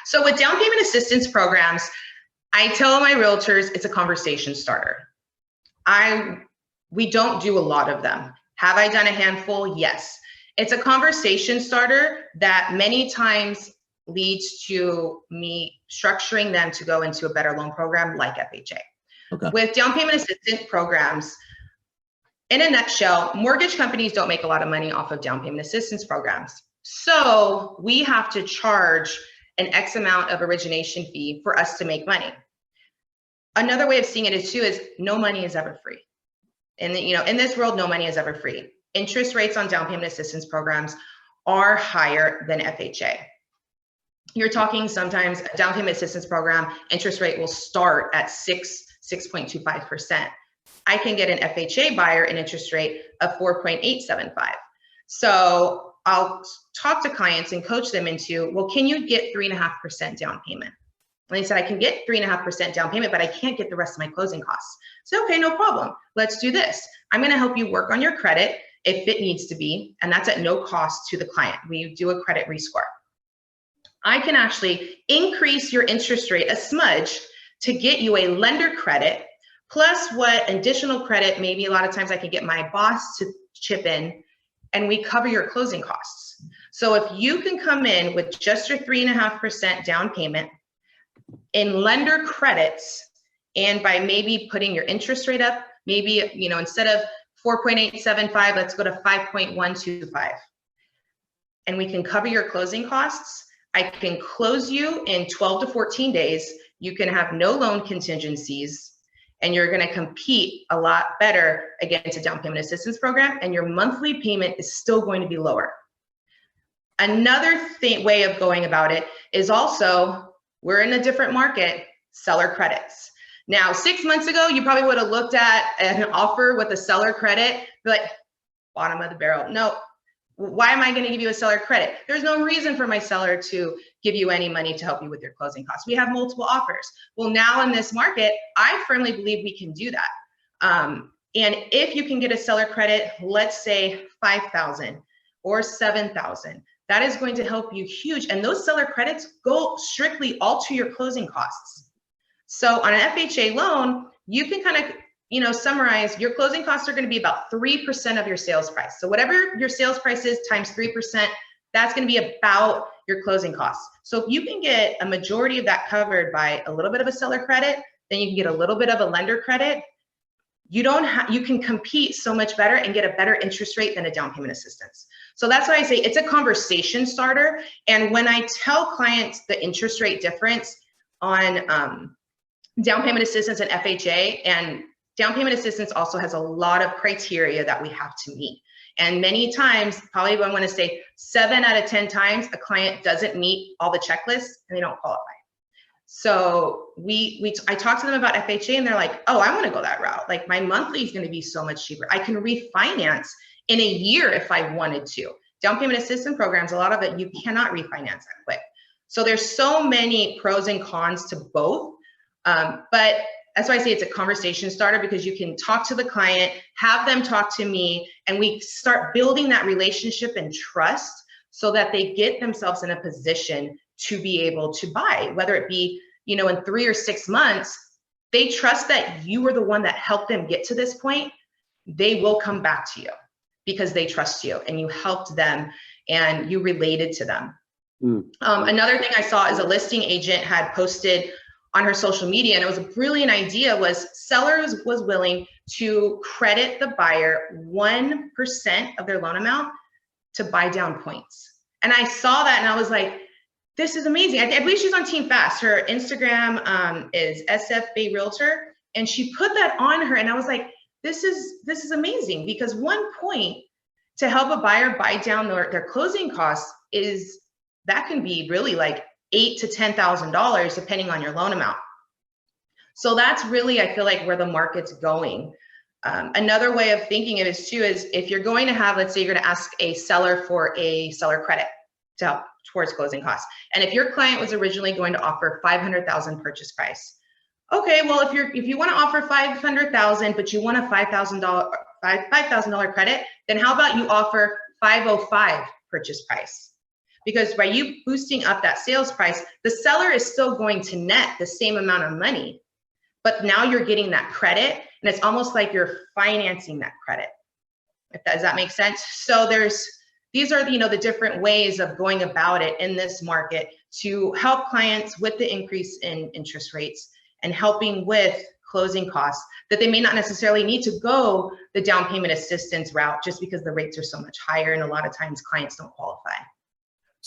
So with down payment assistance programs, I tell my realtors it's a conversation starter. We don't do a lot of them. Have I done a handful? Yes. It's a conversation starter that many times leads to me structuring them to go into a better loan program like FHA. Okay. With down payment assistance programs, in a nutshell, mortgage companies don't make a lot of money off of down payment assistance programs. So we have to charge an X amount of origination fee for us to make money. Another way of seeing it is too is no money is ever free. And in this world, no money is ever free. Interest rates on down payment assistance programs are higher than FHA. You're talking sometimes a down payment assistance program, interest rate will start at 6.25%. I can get an FHA buyer an interest rate of 4.875. So I'll talk to clients and coach them into, well, can you get 3.5% down payment? And they said, I can get 3.5% down payment, but I can't get the rest of my closing costs. So, okay, no problem. Let's do this. I'm going to help you work on your credit if it needs to be, and that's at no cost to the client. We do a credit rescore. I can actually increase your interest rate a smudge to get you a lender credit, plus what additional credit, maybe a lot of times I can get my boss to chip in, and we cover your closing costs. So if you can come in with just your 3.5% down payment in lender credits, and by maybe putting your interest rate up, maybe, instead of 4.875, let's go to 5.125. And we can cover your closing costs. I can close you in 12 to 14 days. You can have no loan contingencies, and you're going to compete a lot better against a down payment assistance program, and your monthly payment is still going to be lower. Another way of going about it is also, we're in a different market, seller credits. Now, 6 months ago, you probably would have looked at an offer with a seller credit, be like, bottom of the barrel. No, why am I going to give you a seller credit? There's no reason for my seller to give you any money to help you with your closing costs. We have multiple offers. Well, now in this market, I firmly believe we can do that. And if you can get a seller credit, let's say 5,000 or 7,000, that is going to help you huge. And those seller credits go strictly all to your closing costs. So on an FHA loan, you can kind of, summarize your closing costs are going to be about 3% of your sales price. So whatever your sales price is times 3%, that's going to be about your closing costs. So if you can get a majority of that covered by a little bit of a seller credit, then you can get a little bit of a lender credit. You can compete so much better and get a better interest rate than a down payment assistance. So that's why I say it's a conversation starter. And when I tell clients the interest rate difference on down payment assistance and FHA, and down payment assistance also has a lot of criteria that we have to meet. And many times, probably I want to say 7 out of 10 times, a client doesn't meet all the checklists and they don't qualify. So I talk to them about FHA and they're like, oh, I want to go that route. Like my monthly is going to be so much cheaper. I can refinance in a year if I wanted to. Down payment assistance programs, a lot of it, you cannot refinance that quick. So there's so many pros and cons to both. But that's why I say it's a conversation starter, because you can talk to the client, have them talk to me, and we start building that relationship and trust so that they get themselves in a position to be able to buy, whether it be, in 3 or 6 months, they trust that you were the one that helped them get to this point. They will come back to you because they trust you and you helped them and you related to them. Another thing I saw is a listing agent had posted on her social media, and it was a brilliant idea, was sellers was willing to credit the buyer 1% of their loan amount to buy down points. And I saw that and I was like, this is amazing. I believe she's on TEAMFAST. Her Instagram is SF Bay Realtor, and she put that on her, and I was like, this is amazing, because 1 point to help a buyer buy down their closing costs that can be really like $8,000 to $10,000 depending on your loan amount. So that's really, I feel like, where the market's going. Another way of thinking of it too is if you're going to have, let's say you're going to ask a seller for a seller credit to help towards closing costs. And if your client was originally going to offer $500,000 purchase price. Okay, well, if you want to offer $500,000, but you want a $5,000 credit, then how about you offer $505 purchase price? because by you boosting up that sales price, the seller is still going to net the same amount of money, but now you're getting that credit, and it's almost like you're financing that credit. Does that make sense? So these are the different ways of going about it in this market to help clients with the increase in interest rates and helping with closing costs that they may not necessarily need to go the down payment assistance route just because the rates are so much higher, and a lot of times clients don't qualify.